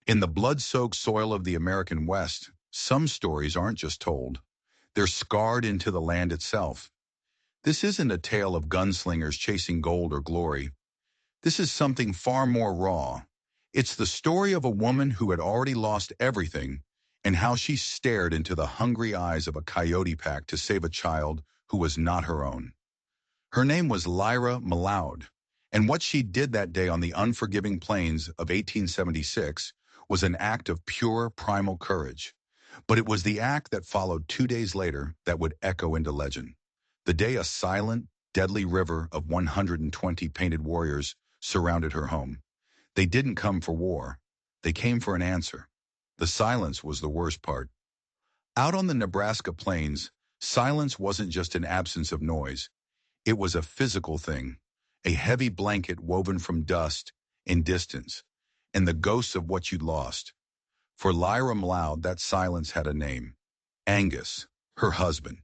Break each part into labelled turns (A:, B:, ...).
A: In the blood-soaked soil of the American West, some stories aren't just told. They're scarred into the land itself. This isn't a tale of gunslingers chasing gold or glory. This is something far more raw. It's the story of a woman who had already lost everything and how she stared into the hungry eyes of a coyote pack to save a child who was not her own. Her name was Lyra Maloud, and what she did that day on the unforgiving plains of 1876 was an act of pure primal courage. But it was the act that followed 2 days later that would echo into legend. The day a silent, deadly river of 120 painted warriors surrounded her home. They didn't come for war. They came for an answer. The silence was the worst part. Out on the Nebraska plains, silence wasn't just an absence of noise. It was a physical thing, a heavy blanket woven from dust and distance, and the ghosts of what you'd lost. For Lyra Mloud, that silence had a name. Angus, her husband.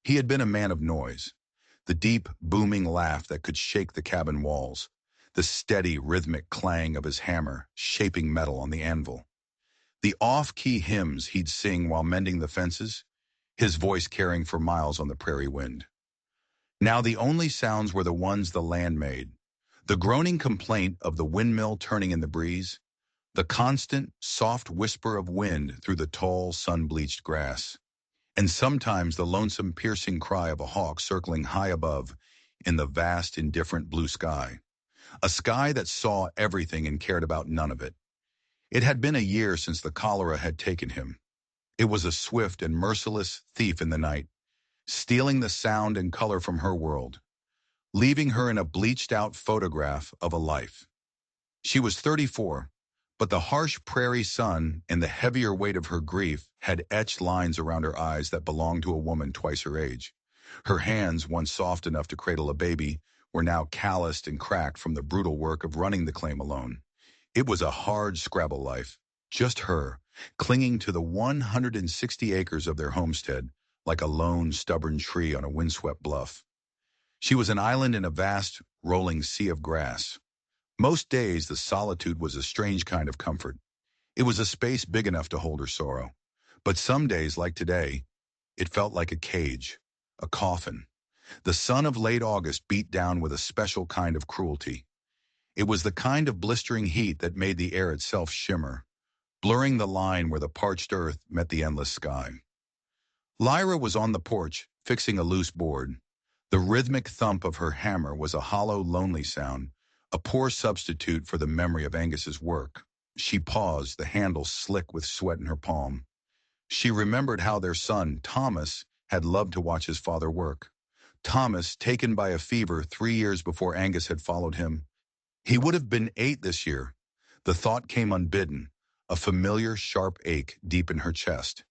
A: He had been a man of noise. The deep, booming laugh that could shake the cabin walls. The steady, rhythmic clang of his hammer shaping metal on the anvil. The off-key hymns he'd sing while mending the fences, his voice carrying for miles on the prairie wind. Now the only sounds were the ones the land made. The groaning complaint of the windmill turning in the breeze, the constant, soft whisper of wind through the tall, sun-bleached grass, and sometimes the lonesome, piercing cry of a hawk circling high above in the vast, indifferent blue sky. A sky that saw everything and cared about none of it. It had been a year since the cholera had taken him. It was a swift and merciless thief in the night, stealing the sound and color from her world, leaving her in a bleached-out photograph of a life. She was 34, but the harsh prairie sun and the heavier weight of her grief had etched lines around her eyes that belonged to a woman twice her age. Her hands, once soft enough to cradle a baby, were now calloused and cracked from the brutal work of running the claim alone. It was a hard Scrabble life, just her, clinging to the 160 acres of their homestead like a lone, stubborn tree on a windswept bluff. She was an island in a vast, rolling sea of grass. Most days, the solitude was a strange kind of comfort. It was a space big enough to hold her sorrow. But some days, like today, it felt like a cage, a coffin. The sun of late August beat down with a special kind of cruelty. It was the kind of blistering heat that made the air itself shimmer, blurring the line where the parched earth met the endless sky. Lyra was on the porch, fixing a loose board. The rhythmic thump of her hammer was a hollow, lonely sound, a poor substitute for the memory of Angus's work. She paused, the handle slick with sweat in her palm. She remembered how their son, Thomas, had loved to watch his father work. Thomas, taken by a fever 3 years before Angus had followed him. He would have been 8 this year. The thought came unbidden, a familiar sharp ache deep in her chest.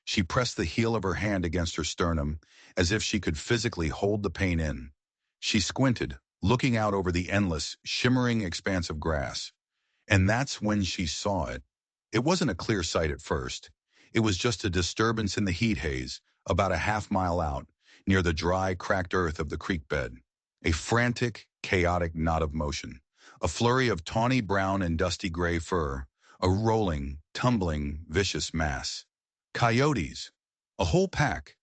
A: She pressed the heel of her hand against her sternum, as if she could physically hold the pain in. She squinted, looking out over the endless, shimmering expanse of grass. And that's when she saw it. It wasn't a clear sight at first. It was just a disturbance in the heat haze, about a half-mile out, near the dry, cracked earth of the creek bed. A frantic, chaotic knot of motion. A flurry of tawny brown and dusty gray fur. A rolling, tumbling, vicious mass. Coyotes. A whole pack.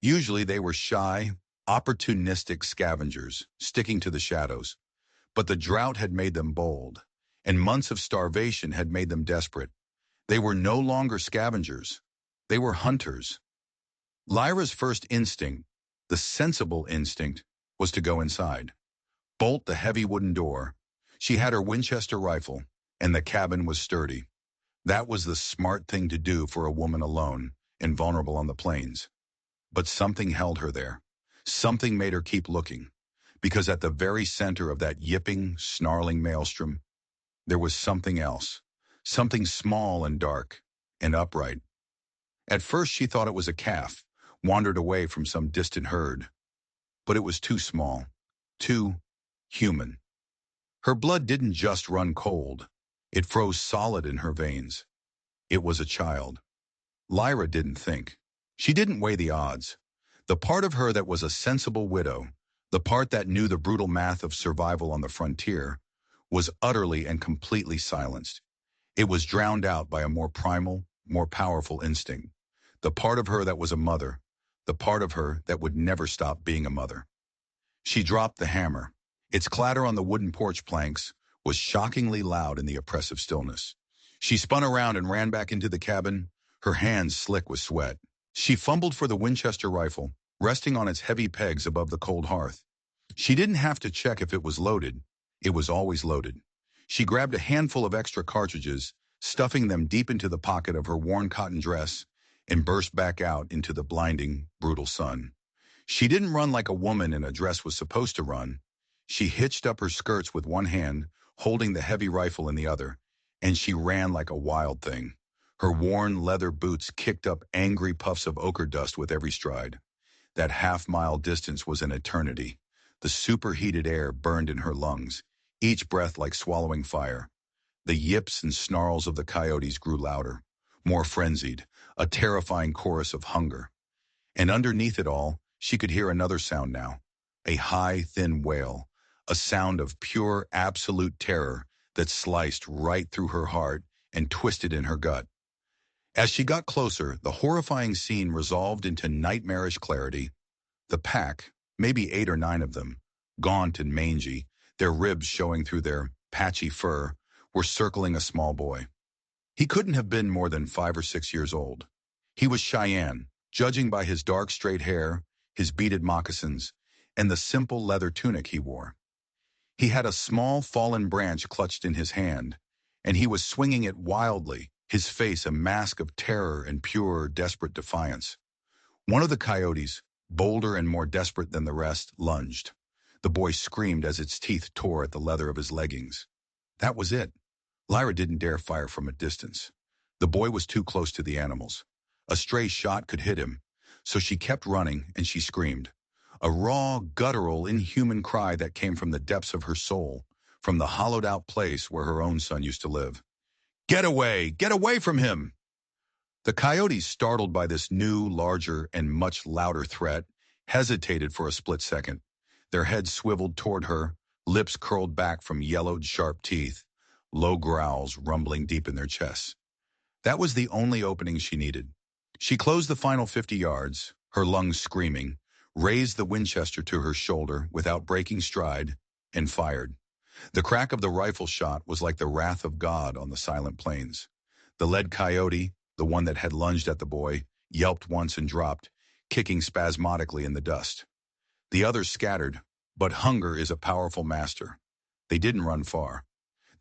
A: Usually they were shy, opportunistic scavengers, sticking to the shadows. But the drought had made them bold, and months of starvation had made them desperate. They were no longer scavengers. They were hunters. Lyra's first instinct, the sensible instinct, was to go inside. Bolt the heavy wooden door. She had her Winchester rifle, and the cabin was sturdy. That was the smart thing to do for a woman alone and vulnerable on the plains. But something held her there. Something made her keep looking, because at the very center of that yipping, snarling maelstrom, there was something else, something small and dark and upright. At first she thought it was a calf, wandered away from some distant herd. But it was too small, too human. Her blood didn't just run cold. It froze solid in her veins. It was a child. Lyra didn't think. She didn't weigh the odds. The part of her that was a sensible widow, the part that knew the brutal math of survival on the frontier, was utterly and completely silenced. It was drowned out by a more primal, more powerful instinct. The part of her that was a mother, the part of her that would never stop being a mother. She dropped the hammer. Its clatter on the wooden porch planks was shockingly loud in the oppressive stillness. She spun around and ran back into the cabin, her hands slick with sweat. She fumbled for the Winchester rifle, resting on its heavy pegs above the cold hearth. She didn't have to check if it was loaded. It was always loaded. She grabbed a handful of extra cartridges, stuffing them deep into the pocket of her worn cotton dress, and burst back out into the blinding, brutal sun. She didn't run like a woman in a dress was supposed to run. She hitched up her skirts with one hand, holding the heavy rifle in the other, and she ran like a wild thing. Her worn leather boots kicked up angry puffs of ochre dust with every stride. That half-mile distance was an eternity. The superheated air burned in her lungs, each breath like swallowing fire. The yips and snarls of the coyotes grew louder, more frenzied, a terrifying chorus of hunger. And underneath it all, she could hear another sound now, a high, thin wail, a sound of pure, absolute terror that sliced right through her heart and twisted in her gut. As she got closer, the horrifying scene resolved into nightmarish clarity. The pack, maybe 8 or 9 of them, gaunt and mangy, their ribs showing through their patchy fur, were circling a small boy. He couldn't have been more than 5 or 6 years old. He was Cheyenne, judging by his dark straight hair, his beaded moccasins, and the simple leather tunic he wore. He had a small fallen branch clutched in his hand, and he was swinging it wildly, his face a mask of terror and pure, desperate defiance. One of the coyotes, bolder and more desperate than the rest, lunged. The boy screamed as its teeth tore at the leather of his leggings. That was it. Lyra didn't dare fire from a distance. The boy was too close to the animals. A stray shot could hit him, so she kept running and she screamed. A raw, guttural, inhuman cry that came from the depths of her soul, from the hollowed-out place where her own son used to live. Get away! Get away from him! The coyotes, startled by this new, larger, and much louder threat, hesitated for a split second. Their heads swiveled toward her, lips curled back from yellowed, sharp teeth, low growls rumbling deep in their chests. That was the only opening she needed. She closed the final 50 yards, her lungs screaming, raised the Winchester to her shoulder without breaking stride, and fired. The crack of the rifle shot was like the wrath of God on the silent plains. The lead coyote, the one that had lunged at the boy, yelped once and dropped, kicking spasmodically in the dust. The others scattered, but hunger is a powerful master. They didn't run far.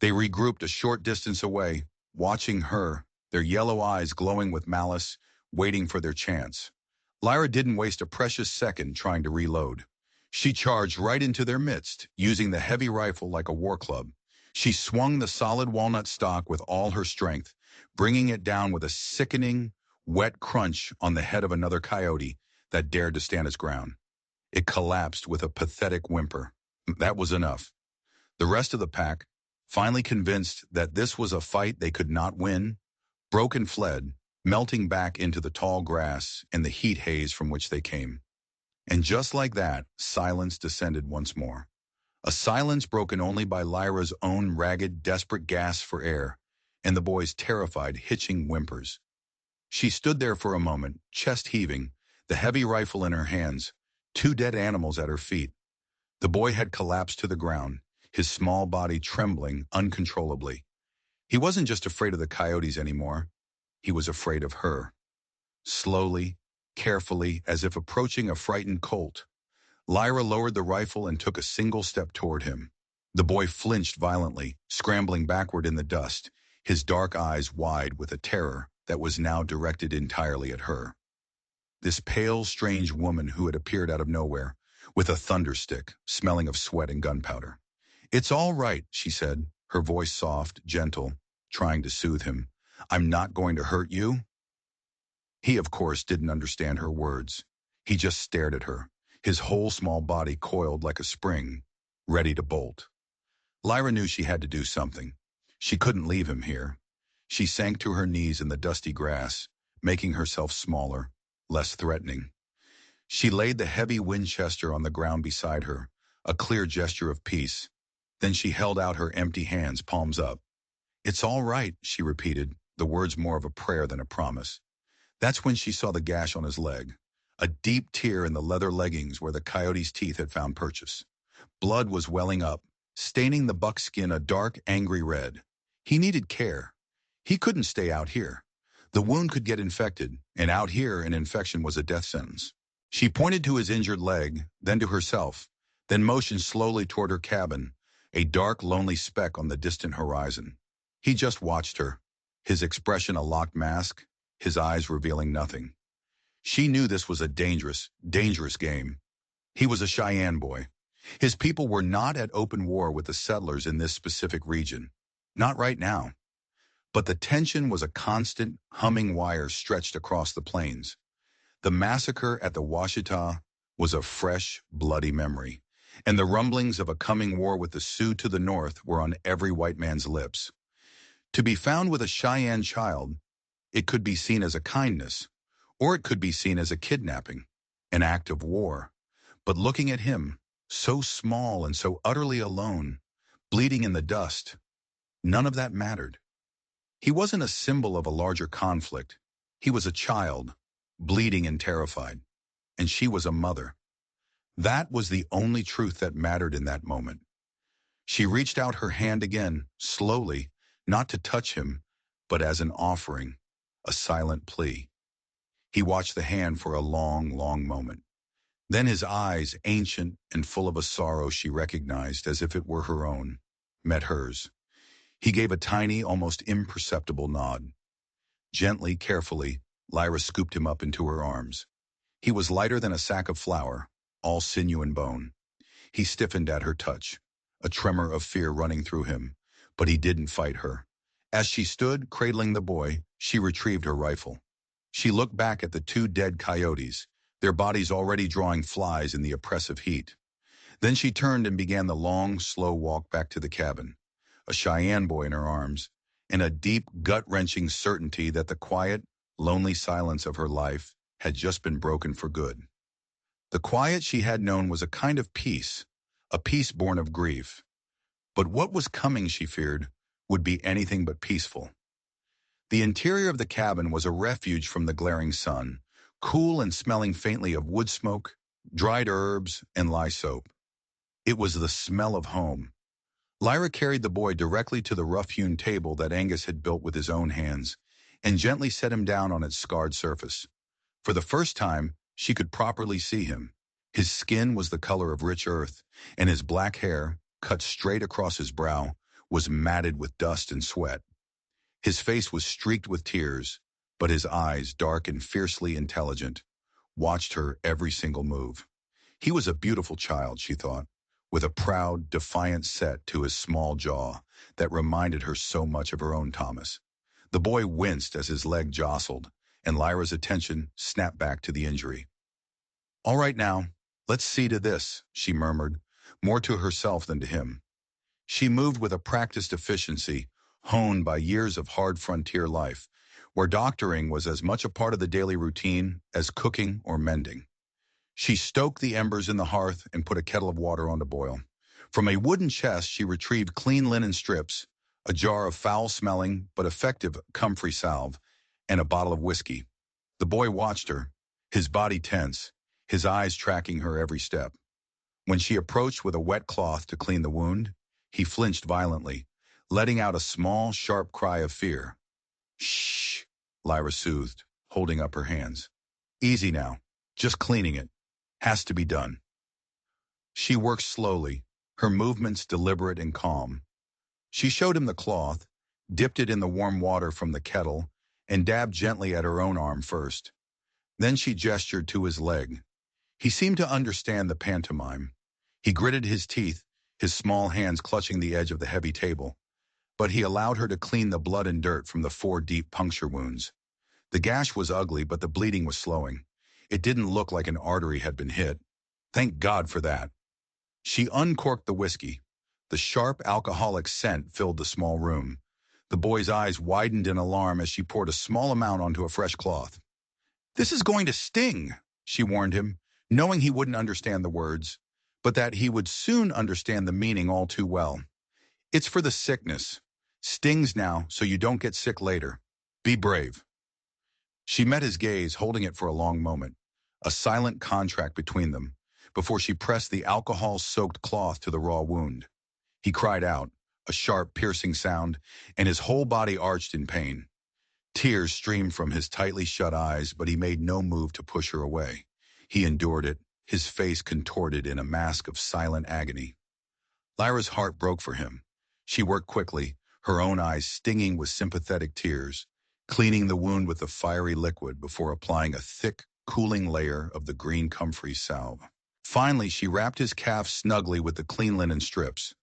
A: They regrouped a short distance away, watching her, their yellow eyes glowing with malice, waiting for their chance. Lyra didn't waste a precious second trying to reload. She charged right into their midst, using the heavy rifle like a war club. She swung the solid walnut stock with all her strength, bringing it down with a sickening, wet crunch on the head of another coyote that dared to stand its ground. It collapsed with a pathetic whimper. That was enough. The rest of the pack, finally convinced that this was a fight they could not win, broke and fled, melting back into the tall grass and the heat haze from which they came. And just like that, silence descended once more. A silence broken only by Lyra's own ragged, desperate gasps for air, and the boy's terrified, hitching whimpers. She stood there for a moment, chest heaving, the heavy rifle in her hands, 2 dead animals at her feet. The boy had collapsed to the ground, his small body trembling uncontrollably. He wasn't just afraid of the coyotes anymore. He was afraid of her. Slowly, carefully, as if approaching a frightened colt, Lyra lowered the rifle and took a single step toward him. The boy flinched violently, scrambling backward in the dust, his dark eyes wide with a terror that was now directed entirely at her. This pale, strange woman who had appeared out of nowhere, with a thunderstick, smelling of sweat and gunpowder. "It's all right," she said, her voice soft, gentle, trying to soothe him. "I'm not going to hurt you." He, of course, didn't understand her words. He just stared at her, his whole small body coiled like a spring, ready to bolt. Lyra knew she had to do something. She couldn't leave him here. She sank to her knees in the dusty grass, making herself smaller, less threatening. She laid the heavy Winchester on the ground beside her, a clear gesture of peace. Then she held out her empty hands, palms up. "It's all right," she repeated, the words more of a prayer than a promise. That's when she saw the gash on his leg, a deep tear in the leather leggings where the coyote's teeth had found purchase. Blood was welling up, staining the buckskin a dark, angry red. He needed care. He couldn't stay out here. The wound could get infected, and out here an infection was a death sentence. She pointed to his injured leg, then to herself, then motioned slowly toward her cabin, a dark, lonely speck on the distant horizon. He just watched her, his expression a locked mask, his eyes revealing nothing. She knew this was a dangerous, dangerous game. He was a Cheyenne boy. His people were not at open war with the settlers in this specific region. Not right now. But the tension was a constant, humming wire stretched across the plains. The massacre at the Washita was a fresh, bloody memory, and the rumblings of a coming war with the Sioux to the north were on every white man's lips. To be found with a Cheyenne child, it could be seen as a kindness, or it could be seen as a kidnapping, an act of war. But looking at him, so small and so utterly alone, bleeding in the dust, none of that mattered. He wasn't a symbol of a larger conflict. He was a child, bleeding and terrified, and she was a mother. That was the only truth that mattered in that moment. She reached out her hand again, slowly, not to touch him, but as an offering, a silent plea. He watched the hand for a long, long moment. Then his eyes, ancient and full of a sorrow she recognized as if it were her own, met hers. He gave a tiny, almost imperceptible nod. Gently, carefully, Lyra scooped him up into her arms. He was lighter than a sack of flour, all sinew and bone. He stiffened at her touch, a tremor of fear running through him, but he didn't fight her. As she stood, cradling the boy, she retrieved her rifle. She looked back at the two dead coyotes, their bodies already drawing flies in the oppressive heat. Then she turned and began the long, slow walk back to the cabin, a Cheyenne boy in her arms, and a deep, gut-wrenching certainty that the quiet, lonely silence of her life had just been broken for good. The quiet she had known was a kind of peace, a peace born of grief. But what was coming, she feared, would be anything but peaceful. The interior of the cabin was a refuge from the glaring sun, cool and smelling faintly of wood smoke, dried herbs, and lye soap. It was the smell of home. Lyra carried the boy directly to the rough-hewn table that Angus had built with his own hands, and gently set him down on its scarred surface. For the first time, she could properly see him. His skin was the color of rich earth, and his black hair, cut straight across his brow, was matted with dust and sweat. His face was streaked with tears, but his eyes, dark and fiercely intelligent, watched her every single move. He was a beautiful child, she thought, with a proud, defiant set to his small jaw that reminded her so much of her own Thomas. The boy winced as his leg jostled, and Lyra's attention snapped back to the injury. "All right now, let's see to this," she murmured, more to herself than to him. She moved with a practiced efficiency, honed by years of hard frontier life, where doctoring was as much a part of the daily routine as cooking or mending. She stoked the embers in the hearth and put a kettle of water on to boil. From a wooden chest, she retrieved clean linen strips, a jar of foul-smelling but effective comfrey salve, and a bottle of whiskey. The boy watched her, his body tense, his eyes tracking her every step. When she approached with a wet cloth to clean the wound, he flinched violently, letting out a small, sharp cry of fear. "Shh," Lyra soothed, holding up her hands. "Easy now, just cleaning it. Has to be done." She worked slowly, her movements deliberate and calm. She showed him the cloth, dipped it in the warm water from the kettle, and dabbed gently at her own arm first. Then she gestured to his leg. He seemed to understand the pantomime. He gritted his teeth, his small hands clutching the edge of the heavy table. But he allowed her to clean the blood and dirt from the 4 deep puncture wounds. The gash was ugly, but the bleeding was slowing. It didn't look like an artery had been hit. Thank God for that. She uncorked the whiskey. The sharp alcoholic scent filled the small room. The boy's eyes widened in alarm as she poured a small amount onto a fresh cloth. "This is going to sting," she warned him, knowing he wouldn't understand the words, but that he would soon understand the meaning all too well. "It's for the sickness. Stings now, so you don't get sick later. Be brave. She met his gaze, holding it for a long moment, a silent contract between them, before she pressed the alcohol-soaked cloth to the raw wound. He cried out, a sharp, piercing sound, and his whole body arched in pain. Tears streamed from his tightly shut eyes, but he made no move to push her away. He endured it, his face contorted in a mask of silent agony. Lyra's heart broke for him. She worked quickly, her own eyes stinging with sympathetic tears, cleaning the wound with the fiery liquid before applying a thick, cooling layer of the green comfrey salve. Finally, she wrapped his calf snugly with the clean linen strips.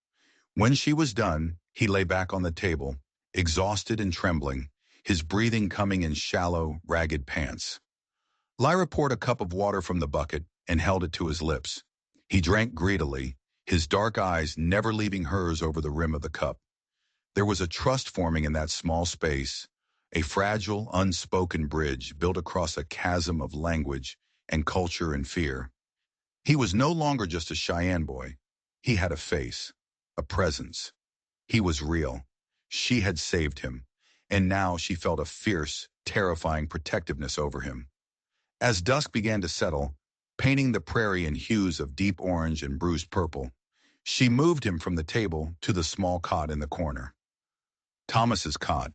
A: When she was done, he lay back on the table, exhausted and trembling, his breathing coming in shallow, ragged pants. Lyra poured a cup of water from the bucket and held it to his lips. He drank greedily, his dark eyes never leaving hers over the rim of the cup. There was a trust forming in that small space, a fragile, unspoken bridge built across a chasm of language and culture and fear. He was no longer just a Cheyenne boy. He had a face, a presence. He was real. She had saved him, and now she felt a fierce, terrifying protectiveness over him. As dusk began to settle, painting the prairie in hues of deep orange and bruised purple, she moved him from the table to the small cot in the corner. Thomas's cot.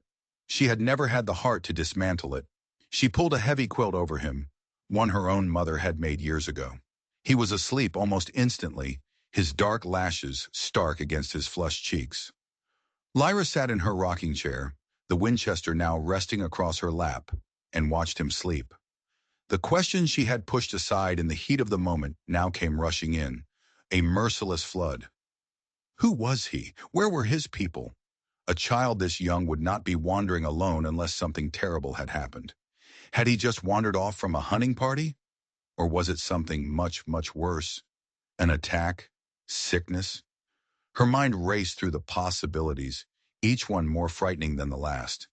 A: She had never had the heart to dismantle it. She pulled a heavy quilt over him, one her own mother had made years ago. He was asleep almost instantly, his dark lashes stark against his flushed cheeks. Lyra sat in her rocking chair, the Winchester now resting across her lap, and watched him sleep. The questions she had pushed aside in the heat of the moment now came rushing in, a merciless flood. Who was he? Where were his people? A child this young would not be wandering alone unless something terrible had happened. Had he just wandered off from a hunting party? Or was it something much, much worse? An attack? Sickness? Her mind raced through the possibilities, each one more frightening than the last.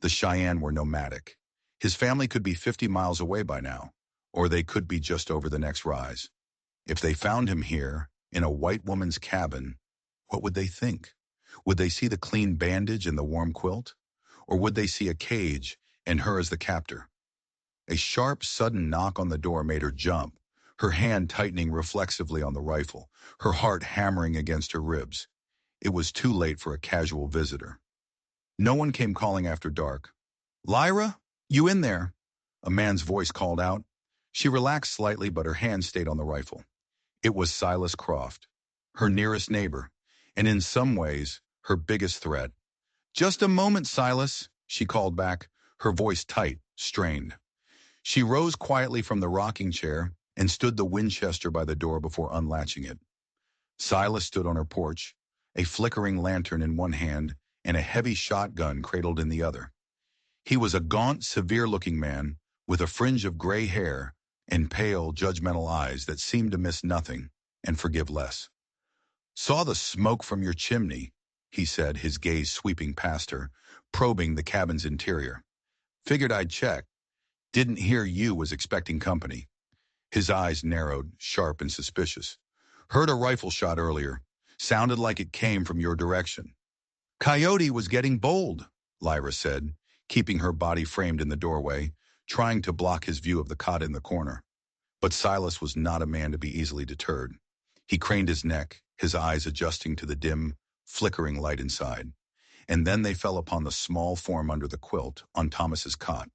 A: The Cheyenne were nomadic. His family could be 50 miles away by now, or they could be just over the next rise. If they found him here, in a white woman's cabin, what would they think? Would they see the clean bandage and the warm quilt? Or would they see a cage and her as the captor? A sharp, sudden knock on the door made her jump, her hand tightening reflexively on the rifle, her heart hammering against her ribs. It was too late for a casual visitor. No one came calling after dark. "Lyra, you in there?" A man's voice called out. She relaxed slightly, but her hand stayed on the rifle. It was Silas Croft, her nearest neighbor, and in some ways, her biggest threat. "Just a moment, Silas," she called back, her voice tight, strained. She rose quietly from the rocking chair and stood the Winchester by the door before unlatching it. Silas stood on her porch, a flickering lantern in one hand and a heavy shotgun cradled in the other. He was a gaunt, severe-looking man with a fringe of gray hair and pale, judgmental eyes that seemed to miss nothing and forgive less. "Saw the smoke from your chimney," he said, his gaze sweeping past her, probing the cabin's interior. "Figured I'd check. Didn't hear you was expecting company." His eyes narrowed, sharp and suspicious. "Heard a rifle shot earlier. Sounded like it came from your direction." "Coyote was getting bold," Lyra said, keeping her body framed in the doorway, trying to block his view of the cot in the corner. But Silas was not a man to be easily deterred. He craned his neck, his eyes adjusting to the dim, flickering light inside. And then they fell upon the small form under the quilt on Thomas's cot.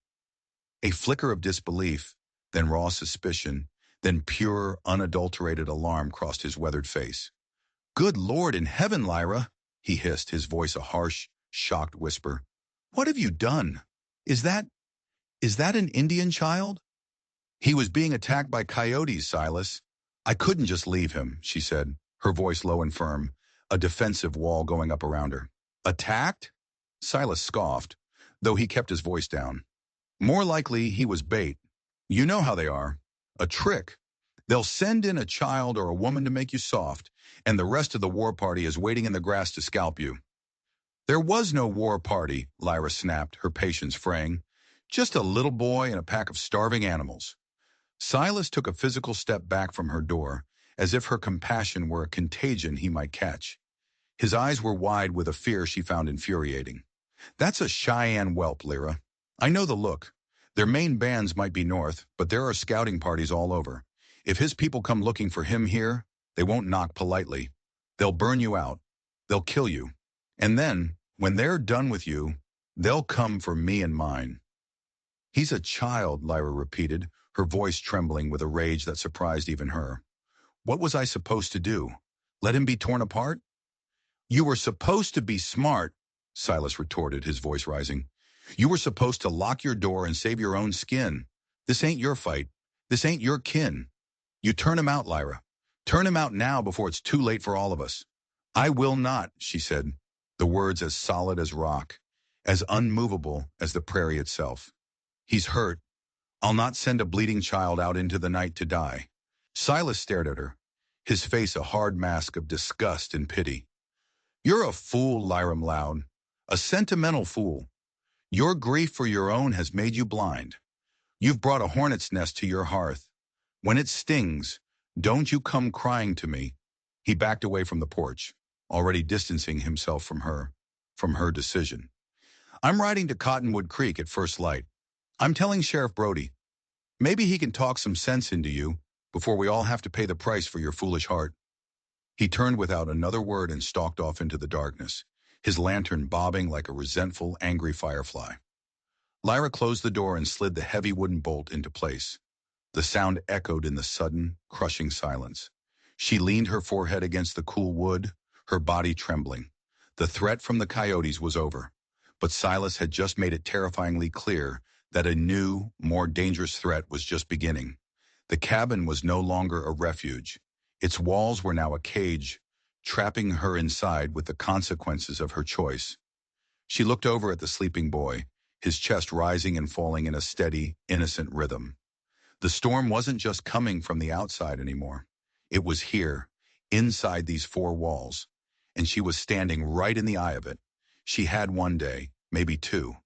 A: A flicker of disbelief, then raw suspicion, then pure, unadulterated alarm crossed his weathered face. "Good Lord in heaven, Lyra," he hissed, his voice a harsh, shocked whisper. "What have you done? Is that an Indian child?" "He was being attacked by coyotes, Silas. I couldn't just leave him," she said, her voice low and firm, a defensive wall going up around her. "Attacked?" Silas scoffed, though he kept his voice down. "More likely he was bait. You know how they are. A trick. They'll send in a child or a woman to make you soft, and the rest of the war party is waiting in the grass to scalp you." "There was no war party," Lyra snapped, her patience fraying. "Just a little boy and a pack of starving animals." Silas took a physical step back from her door, as if her compassion were a contagion he might catch. His eyes were wide with a fear she found infuriating. That's a Cheyenne whelp, Lyra. I know the look. Their main bands might be north, but there are scouting parties all over. If his people come looking for him here, they won't knock politely. They'll burn you out. They'll kill you. And then, when they're done with you, they'll come for me and mine. He's a child, Lyra repeated, her voice trembling with a rage that surprised even her. What was I supposed to do? Let him be torn apart? You were supposed to be smart, Silas retorted, his voice rising. You were supposed to lock your door and save your own skin. This ain't your fight. This ain't your kin. You turn him out, Lyra. Turn him out now before it's too late for all of us. I will not, she said, the words as solid as rock, as unmovable as the prairie itself. He's hurt. I'll not send a bleeding child out into the night to die. Silas stared at her, his face a hard mask of disgust and pity. You're a fool, Lyra Loud, a sentimental fool. Your grief for your own has made you blind. You've brought a hornet's nest to your hearth. When it stings, don't you come crying to me. He backed away from the porch, already distancing himself from her decision. I'm riding to Cottonwood Creek at first light. I'm telling Sheriff Brody. Maybe he can talk some sense into you before we all have to pay the price for your foolish heart. He turned without another word and stalked off into the darkness, his lantern bobbing like a resentful, angry firefly. Lyra closed the door and slid the heavy wooden bolt into place. The sound echoed in the sudden, crushing silence. She leaned her forehead against the cool wood, her body trembling. The threat from the Coyotes was over, but Silas had just made it terrifyingly clear that a new, more dangerous threat was just beginning. The cabin was no longer a refuge. Its walls were now a cage, trapping her inside with the consequences of her choice. She looked over at the sleeping boy, his chest rising and falling in a steady, innocent rhythm. The storm wasn't just coming from the outside anymore. It was here, inside these four walls, and she was standing right in the eye of it. She had one day, maybe two,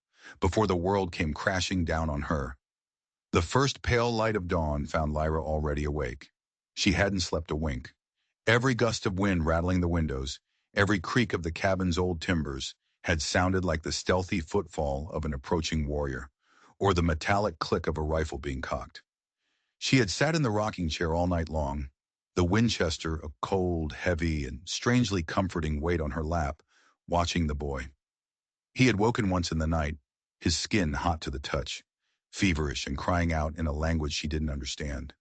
A: before the world came crashing down on her. The first pale light of dawn found Lyra already awake. She hadn't slept a wink. Every gust of wind rattling the windows, every creak of the cabin's old timbers, had sounded like the stealthy footfall of an approaching warrior, or the metallic click of a rifle being cocked. She had sat in the rocking chair all night long, the Winchester a cold, heavy, and strangely comforting weight on her lap, watching the boy. He had woken once in the night, his skin hot to the touch, feverish and crying out in a language she didn't understand,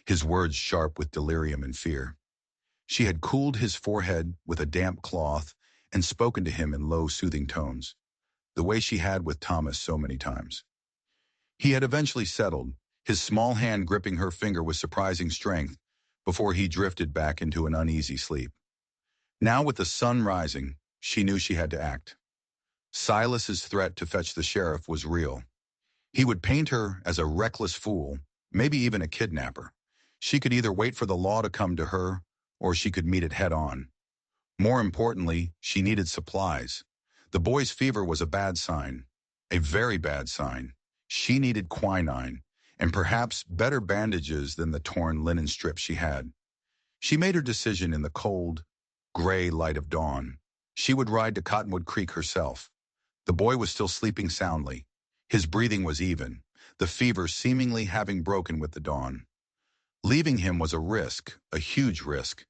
A: his words sharp with delirium and fear. She had cooled his forehead with a damp cloth and spoken to him in low, soothing tones, the way she had with Thomas so many times. He had eventually settled, his small hand gripping her finger with surprising strength, before he drifted back into an uneasy sleep. Now, with the sun rising, she knew she had to act. Silas's threat to fetch the sheriff was real. He would paint her as a reckless fool, maybe even a kidnapper. She could either wait for the law to come to her, or she could meet it head-on. More importantly, she needed supplies. The boy's fever was a bad sign, a very bad sign. She needed quinine, and perhaps better bandages than the torn linen strips she had. She made her decision in the cold, gray light of dawn. She would ride to Cottonwood Creek herself. The boy was still sleeping soundly. His breathing was even, the fever seemingly having broken with the dawn. Leaving him was a risk, a huge risk,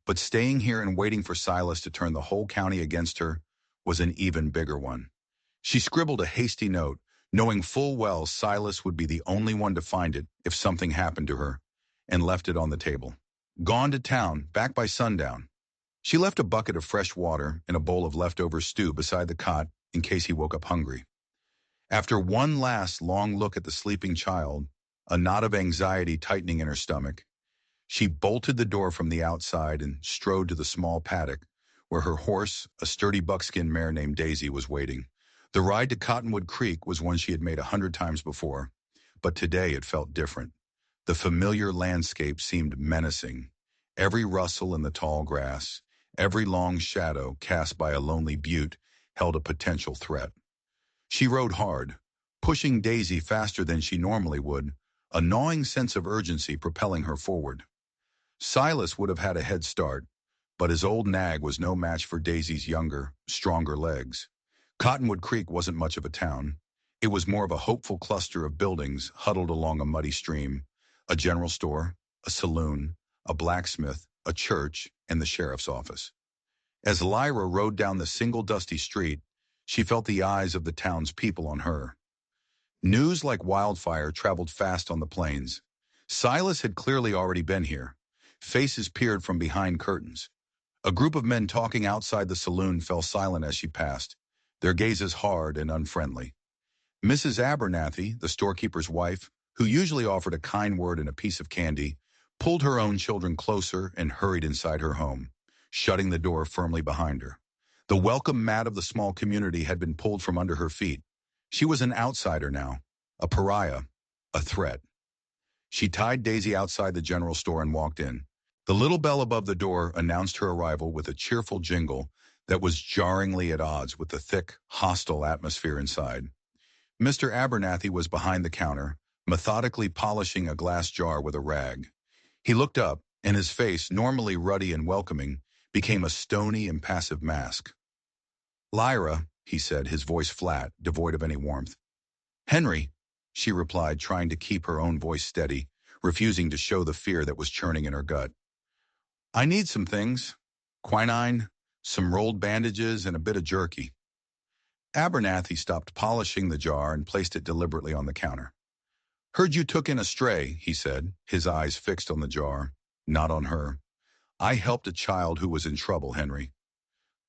A: but staying here and waiting for Silas to turn the whole county against her was an even bigger one. She scribbled a hasty note, knowing full well Silas would be the only one to find it if something happened to her, and left it on the table. Gone to town, back by sundown. She left a bucket of fresh water and a bowl of leftover stew beside the cot in case he woke up hungry. After one last long look at the sleeping child, a knot of anxiety tightening in her stomach, she bolted the door from the outside and strode to the small paddock where her horse, a sturdy buckskin mare named Daisy, was waiting. The ride to Cottonwood Creek was one she had made 100 times before, but today it felt different. The familiar landscape seemed menacing. Every rustle in the tall grass, every long shadow cast by a lonely butte held a potential threat. She rode hard, pushing Daisy faster than she normally would, a gnawing sense of urgency propelling her forward. Silas would have had a head start, but his old nag was no match for Daisy's younger, stronger legs. Cottonwood Creek wasn't much of a town. It was more of a hopeful cluster of buildings huddled along a muddy stream, a general store, a saloon, a blacksmith, a church, and the sheriff's office. As Lyra rode down the single dusty street, she felt the eyes of the town's people on her. News like wildfire traveled fast on the plains. Silas had clearly already been here. Faces peered from behind curtains. A group of men talking outside the saloon fell silent as she passed, their gazes hard and unfriendly. Mrs. Abernathy, the storekeeper's wife, who usually offered a kind word and a piece of candy, pulled her own children closer and hurried inside her home, shutting the door firmly behind her. The welcome mat of the small community had been pulled from under her feet. She was an outsider now, a pariah, a threat. She tied Daisy outside the general store and walked in. The little bell above the door announced her arrival with a cheerful jingle that was jarringly at odds with the thick, hostile atmosphere inside. Mr. Abernathy was behind the counter, methodically polishing a glass jar with a rag. He looked up, and his face, normally ruddy and welcoming, became a stony, impassive mask. "Lyra," he said, his voice flat, devoid of any warmth. "Henry," she replied, trying to keep her own voice steady, refusing to show the fear that was churning in her gut. "I need some things. Quinine, some rolled bandages, and a bit of jerky." Abernathy stopped polishing the jar and placed it deliberately on the counter. "Heard you took in a stray," he said, his eyes fixed on the jar, not on her. "I helped a child who was in trouble, Henry."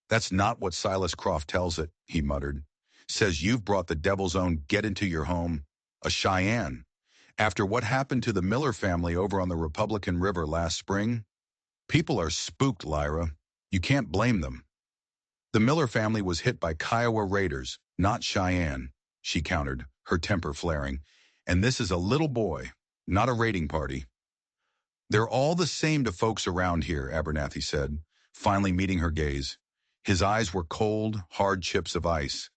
A: "That's not what Silas Croft tells it," he muttered. "Says you've brought the devil's own get into your home, a Cheyenne. After what happened to the Miller family over on the Republican River last spring? People are spooked, Lyra. You can't blame them." "The Miller family was hit by Kiowa raiders, not Cheyenne," she countered, her temper flaring. "And this is a little boy, not a raiding party." "They're all the same to folks around here," Abernathy said, finally meeting her gaze. His eyes were cold, hard chips of ice.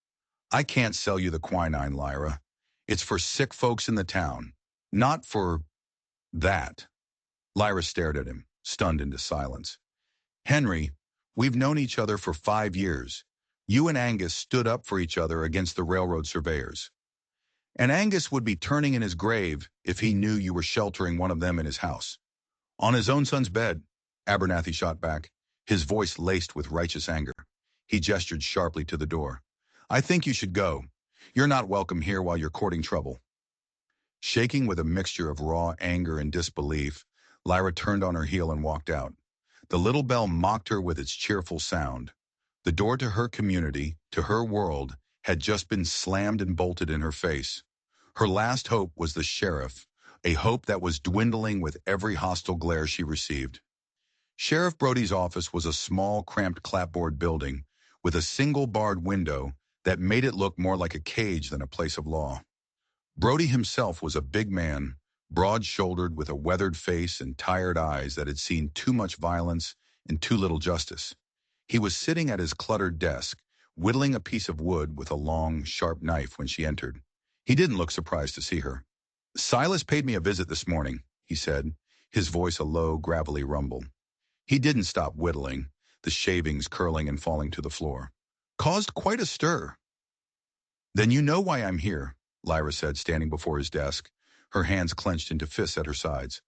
A: "I can't sell you the quinine, Lyra. It's for sick folks in the town, not for that." Lyra stared at him, stunned into silence. "Henry, we've known each other for 5 years. You and Angus stood up for each other against the railroad surveyors. And Angus would be turning in his grave if he knew you were sheltering one of them in his house." "On his own son's bed," Abernathy shot back, his voice laced with righteous anger. He gestured sharply to the door. "I think you should go. You're not welcome here while you're courting trouble." Shaking with a mixture of raw anger and disbelief, Lyra turned on her heel and walked out. The little bell mocked her with its cheerful sound. The door to her community, to her world, had just been slammed and bolted in her face. Her last hope was the sheriff, a hope that was dwindling with every hostile glare she received. Sheriff Brody's office was a small, cramped clapboard building with a single barred window that made it look more like a cage than a place of law. Brody himself was a big man, broad-shouldered with a weathered face and tired eyes that had seen too much violence and too little justice. He was sitting at his cluttered desk, whittling a piece of wood with a long, sharp knife when she entered. He didn't look surprised to see her. "Silas paid me a visit this morning," he said, his voice a low, gravelly rumble. He didn't stop whittling, the shavings curling and falling to the floor. "Caused quite a stir." "Then you know why I'm here," Lyra said, standing before his desk, her hands clenched into fists at her sides.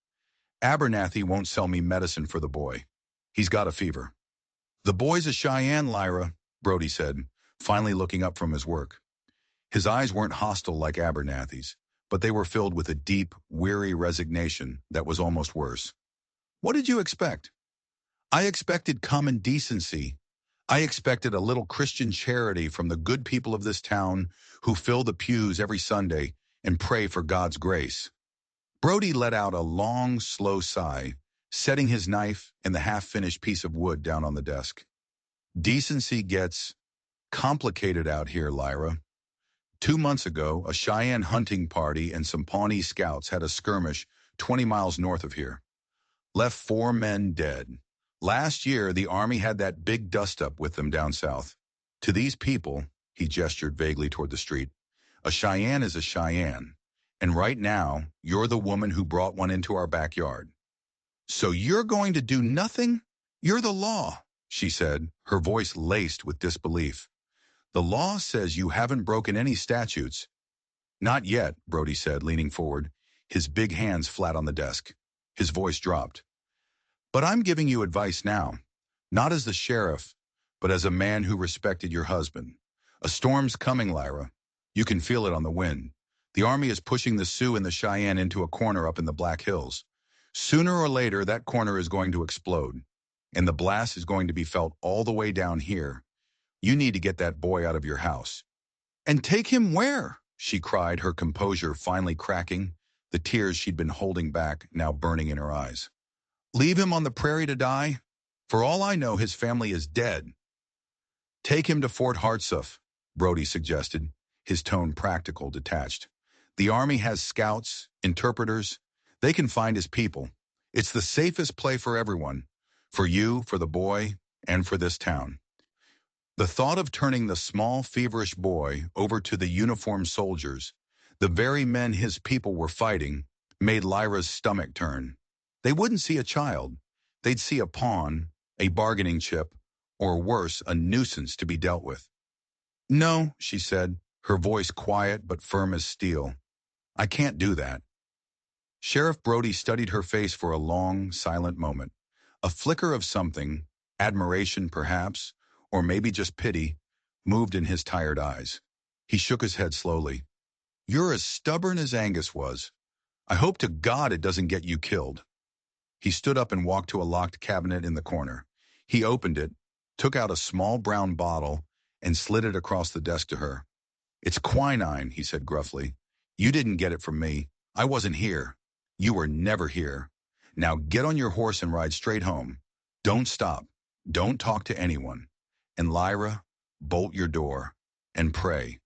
A: "Abernathy won't sell me medicine for the boy. He's got a fever." "The boy's a Cheyenne, Lyra," Brody said, finally looking up from his work. His eyes weren't hostile like Abernathy's, but they were filled with a deep, weary resignation that was almost worse. "What did you expect?" "I expected common decency. I expected a little Christian charity from the good people of this town who fill the pews every Sunday and pray for God's grace." Brody let out a long, slow sigh, setting his knife and the half-finished piece of wood down on the desk. "Decency gets complicated out here, Lyra. 2 months ago, a Cheyenne hunting party and some Pawnee scouts had a skirmish 20 miles north of here. Left 4 men dead. Last year, the Army had that big dust-up with them down south. To these people," he gestured vaguely toward the street, "a Cheyenne is a Cheyenne. And right now, you're the woman who brought one into our backyard. So you're going to do nothing? "You're the law," she said, her voice laced with disbelief. "The law says you haven't broken any statutes." "Not yet," Brody said, leaning forward, his big hands flat on the desk. His voice dropped. "But I'm giving you advice now, not as the sheriff, but as a man who respected your husband. A storm's coming, Lyra. You can feel it on the wind. The army is pushing the Sioux and the Cheyenne into a corner up in the Black Hills. Sooner or later, that corner is going to explode, and the blast is going to be felt all the way down here. You need to get that boy out of your house." "And take him where?" she cried, her composure finally cracking, the tears she'd been holding back now burning in her eyes. "Leave him on the prairie to die? For all I know, his family is dead." "Take him to Fort Hartsuff," Brody suggested, his tone practical, detached. "The army has scouts, interpreters. They can find his people. It's the safest play for everyone. For you, for the boy, and for this town." The thought of turning the small, feverish boy over to the uniformed soldiers, the very men his people were fighting, made Lyra's stomach turn. They wouldn't see a child. They'd see a pawn, a bargaining chip, or worse, a nuisance to be dealt with. "No," she said, her voice quiet but firm as steel. "I can't do that." Sheriff Brody studied her face for a long, silent moment. A flicker of something, admiration perhaps, or maybe just pity, moved in his tired eyes. He shook his head slowly. "You're as stubborn as Angus was. I hope to God it doesn't get you killed." He stood up and walked to a locked cabinet in the corner. He opened it, took out a small brown bottle, and slid it across the desk to her. "It's quinine," he said gruffly. "You didn't get it from me. I wasn't here. You were never here. Now get on your horse and ride straight home. Don't stop. Don't talk to anyone. And Lyra, bolt your door. And pray.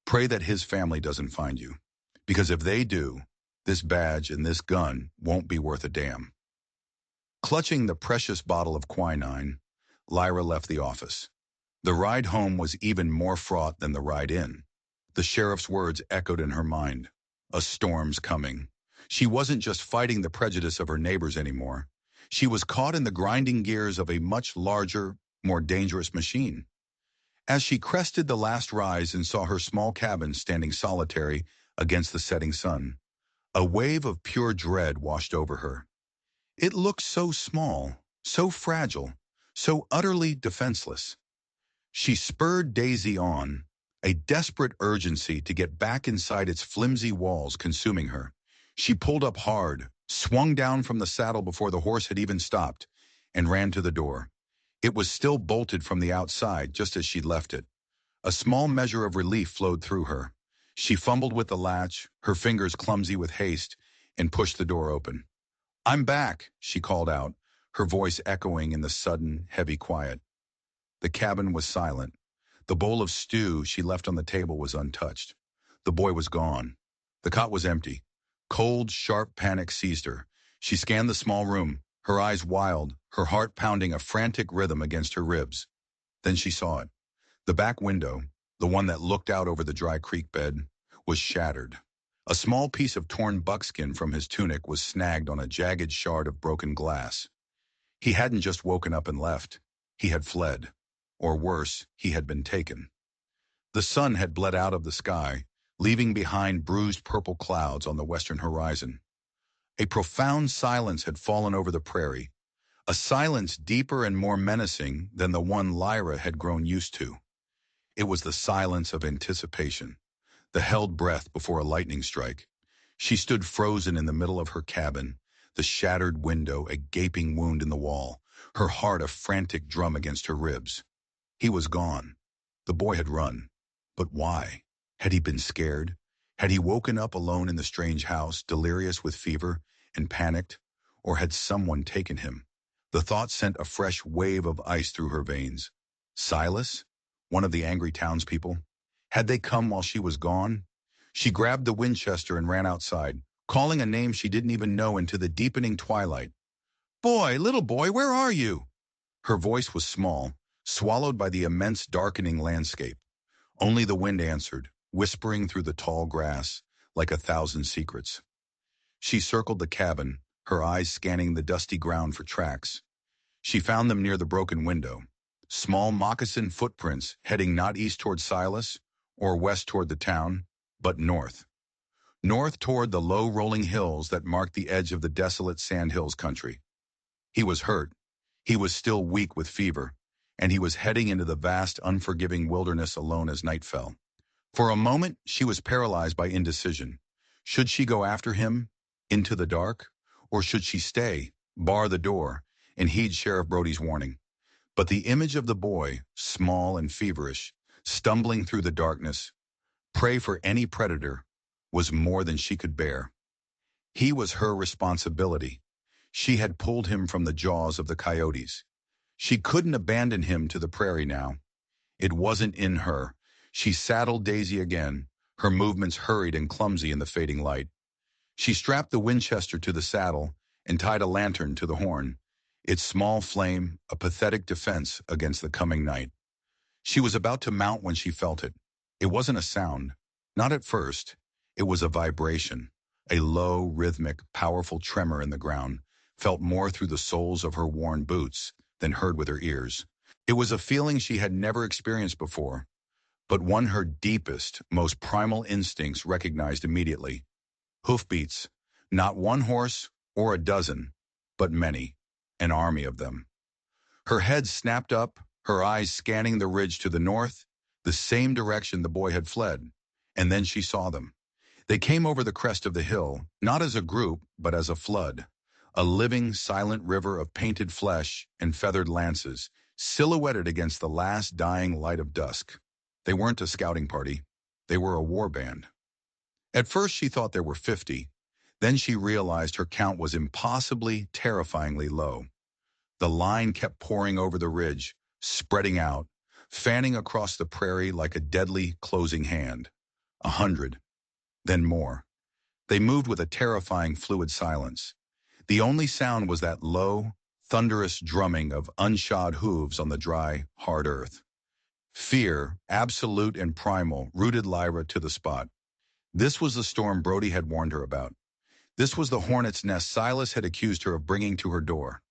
A: Pray that his family doesn't find you. Because if they do, this badge and this gun won't be worth a damn." Clutching the precious bottle of quinine, Lyra left the office. The ride home was even more fraught than the ride in. The sheriff's words echoed in her mind. A storm's coming. She wasn't just fighting the prejudice of her neighbors anymore. She was caught in the grinding gears of a much larger, more dangerous machine. As she crested the last rise and saw her small cabin standing solitary against the setting sun, a wave of pure dread washed over her. It looked so small, so fragile, so utterly defenseless. She spurred Daisy on, a desperate urgency to get back inside its flimsy walls consuming her. She pulled up hard, swung down from the saddle before the horse had even stopped, and ran to the door. It was still bolted from the outside, just as she'd left it. A small measure of relief flowed through her. She fumbled with the latch, her fingers clumsy with haste, and pushed the door open. "I'm back," she called out, her voice echoing in the sudden, heavy quiet. The cabin was silent. The bowl of stew she left on the table was untouched. The boy was gone. The cot was empty. Cold, sharp panic seized her. She scanned the small room, her eyes wild, her heart pounding a frantic rhythm against her ribs. Then she saw it. The back window, the one that looked out over the dry creek bed, was shattered. A small piece of torn buckskin from his tunic was snagged on a jagged shard of broken glass. He hadn't just woken up and left. He had fled. Or worse, he had been taken. The sun had bled out of the sky, leaving behind bruised purple clouds on the western horizon. A profound silence had fallen over the prairie, a silence deeper and more menacing than the one Lyra had grown used to. It was the silence of anticipation, the held breath before a lightning strike. She stood frozen in the middle of her cabin, the shattered window a gaping wound in the wall, her heart a frantic drum against her ribs. He was gone. The boy had run. But why? Had he been scared? Had he woken up alone in the strange house, delirious with fever, and panicked? Or had someone taken him? The thought sent a fresh wave of ice through her veins. Silas? One of the angry townspeople? Had they come while she was gone? She grabbed the Winchester and ran outside, calling a name she didn't even know into the deepening twilight. "Boy, little boy, where are you?" Her voice was small, swallowed by the immense darkening landscape. Only the wind answered, whispering through the tall grass, like 1,000 secrets. She circled the cabin, her eyes scanning the dusty ground for tracks. She found them near the broken window. Small moccasin footprints heading not east toward Silas or west toward the town, but north. North toward the low rolling hills that marked the edge of the desolate sandhills country. He was hurt. He was still weak with fever, and he was heading into the vast, unforgiving wilderness alone as night fell. For a moment, she was paralyzed by indecision. Should she go after him into the dark, or should she stay, bar the door, and heed Sheriff Brody's warning? But the image of the boy, small and feverish, stumbling through the darkness, prey for any predator, was more than she could bear. He was her responsibility. She had pulled him from the jaws of the coyotes. She couldn't abandon him to the prairie now. It wasn't in her. She saddled Daisy again, her movements hurried and clumsy in the fading light. She strapped the Winchester to the saddle and tied a lantern to the horn, its small flame a pathetic defense against the coming night. She was about to mount when she felt it. It wasn't a sound. Not at first. It was a vibration, a low, rhythmic, powerful tremor in the ground, felt more through the soles of her worn boots than heard with her ears. It was a feeling she had never experienced before, but one her deepest, most primal instincts recognized immediately. Hoofbeats, not one horse or a dozen, but many, an army of them. Her head snapped up, her eyes scanning the ridge to the north, the same direction the boy had fled, and then she saw them. They came over the crest of the hill, not as a group, but as a flood, a living, silent river of painted flesh and feathered lances, silhouetted against the last dying light of dusk. They weren't a scouting party. They were a war band. At first she thought there were 50. Then she realized her count was impossibly, terrifyingly low. The line kept pouring over the ridge, spreading out, fanning across the prairie like a deadly closing hand. 100. Then more. They moved with a terrifying fluid silence. The only sound was that low, thunderous drumming of unshod hooves on the dry, hard earth. Fear, absolute and primal, rooted Lyra to the spot. This was the storm Brody had warned her about. This was the hornet's nest Silas had accused her of bringing to her door.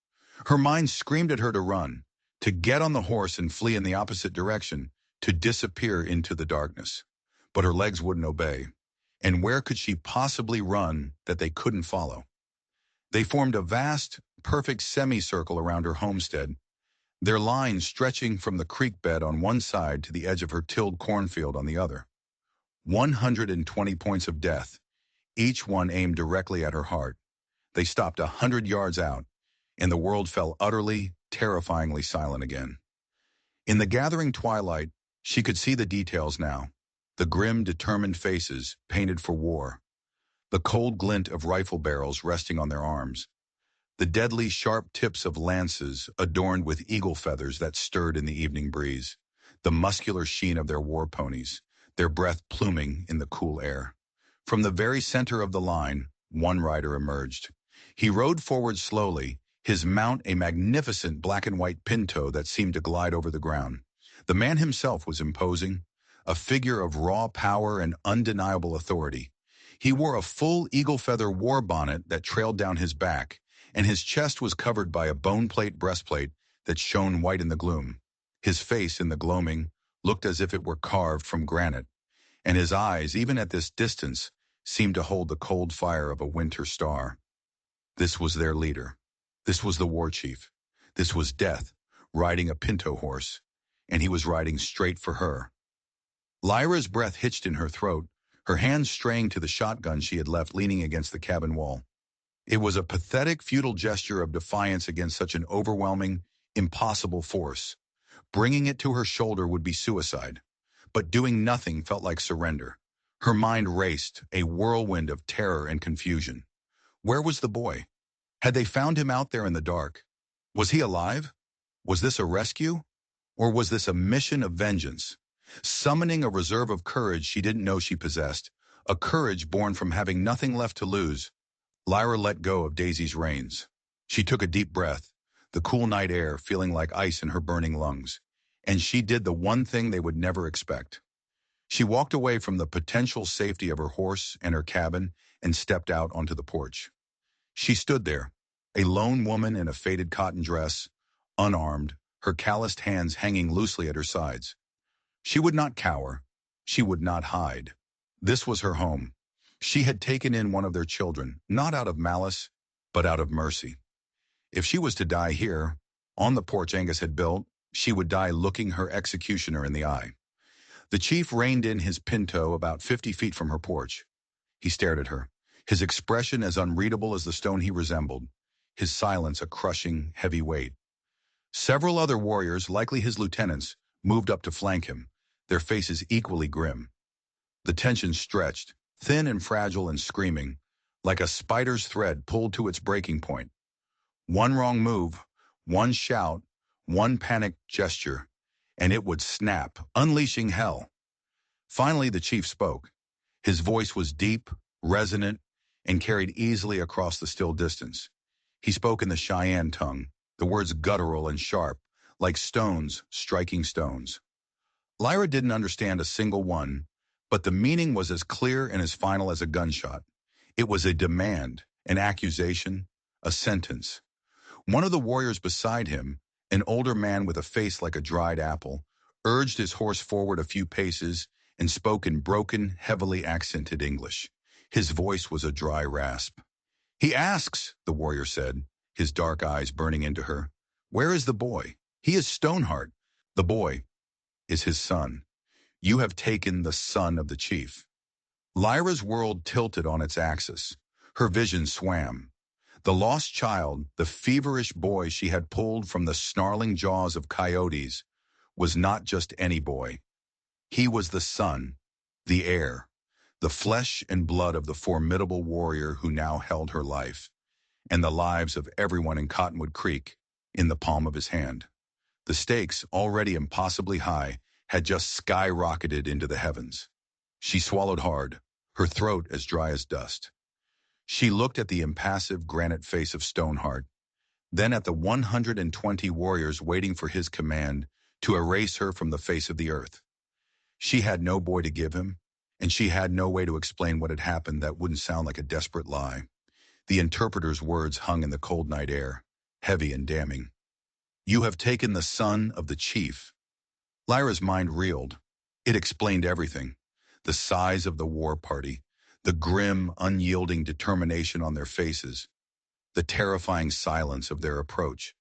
A: Her mind screamed at her to run, to get on the horse and flee in the opposite direction, to disappear into the darkness. But her legs wouldn't obey. And where could she possibly run that they couldn't follow? They formed a vast, perfect semicircle around her homestead, their lines stretching from the creek bed on one side to the edge of her tilled cornfield on the other. 120 points of death, each one aimed directly at her heart. They stopped 100 yards out, and the world fell utterly, terrifyingly silent again. In the gathering twilight, she could see the details now, the grim, determined faces painted for war, the cold glint of rifle barrels resting on their arms, the deadly sharp tips of lances adorned with eagle feathers that stirred in the evening breeze, the muscular sheen of their war ponies, their breath pluming in the cool air. From the very center of the line, one rider emerged. He rode forward slowly, his mount a magnificent black and white pinto that seemed to glide over the ground. The man himself was imposing, a figure of raw power and undeniable authority. He wore a full eagle feather war bonnet that trailed down his back, and his chest was covered by a bone plate breastplate that shone white in the gloom. His face, in the gloaming, looked as if it were carved from granite, and his eyes, even at this distance, seemed to hold the cold fire of a winter star. This was their leader. This was the war chief. This was Death, riding a pinto horse, and he was riding straight for her. Lyra's breath hitched in her throat, her hands straying to the shotgun she had left leaning against the cabin wall. It was a pathetic, futile gesture of defiance against such an overwhelming, impossible force. Bringing it to her shoulder would be suicide, but doing nothing felt like surrender. Her mind raced, a whirlwind of terror and confusion. Where was the boy? Had they found him out there in the dark? Was he alive? Was this a rescue? Or was this a mission of vengeance? Summoning a reserve of courage she didn't know she possessed, a courage born from having nothing left to lose, Lyra let go of Daisy's reins. She took a deep breath, the cool night air feeling like ice in her burning lungs, and she did the one thing they would never expect. She walked away from the potential safety of her horse and her cabin and stepped out onto the porch. She stood there, a lone woman in a faded cotton dress, unarmed, her calloused hands hanging loosely at her sides. She would not cower. She would not hide. This was her home. She had taken in one of their children, not out of malice, but out of mercy. If she was to die here, on the porch Angus had built, she would die looking her executioner in the eye. The chief reined in his pinto about 50 feet from her porch. He stared at her, his expression as unreadable as the stone he resembled, his silence a crushing, heavy weight. Several other warriors, likely his lieutenants, moved up to flank him, their faces equally grim. The tension stretched, thin and fragile and screaming, like a spider's thread pulled to its breaking point. One wrong move, one shout, one panicked gesture, and it would snap, unleashing hell. Finally, the chief spoke. His voice was deep, resonant, and carried easily across the still distance. He spoke in the Cheyenne tongue, the words guttural and sharp, like stones striking stones. Lyra didn't understand a single one, but the meaning was as clear and as final as a gunshot. It was a demand, an accusation, a sentence. One of the warriors beside him, an older man with a face like a dried apple, urged his horse forward a few paces and spoke in broken, heavily accented English. His voice was a dry rasp. "He asks," the warrior said, his dark eyes burning into her, "where is the boy? He is Stoneheart. The boy is his son. You have taken the son of the chief." Lyra's world tilted on its axis. Her vision swam. The lost child, the feverish boy she had pulled from the snarling jaws of coyotes, was not just any boy. He was the son, the heir, the flesh and blood of the formidable warrior who now held her life, and the lives of everyone in Cottonwood Creek, in the palm of his hand. The stakes, already impossibly high, had just skyrocketed into the heavens. She swallowed hard, her throat as dry as dust. She looked at the impassive granite face of Stoneheart, then at the 120 warriors waiting for his command to erase her from the face of the earth. She had no boy to give him, and she had no way to explain what had happened that wouldn't sound like a desperate lie. The interpreter's words hung in the cold night air, heavy and damning. "You have taken the son of the chief." Lyra's mind reeled. It explained everything. The size of the war party, the grim, unyielding determination on their faces, the terrifying silence of their approach.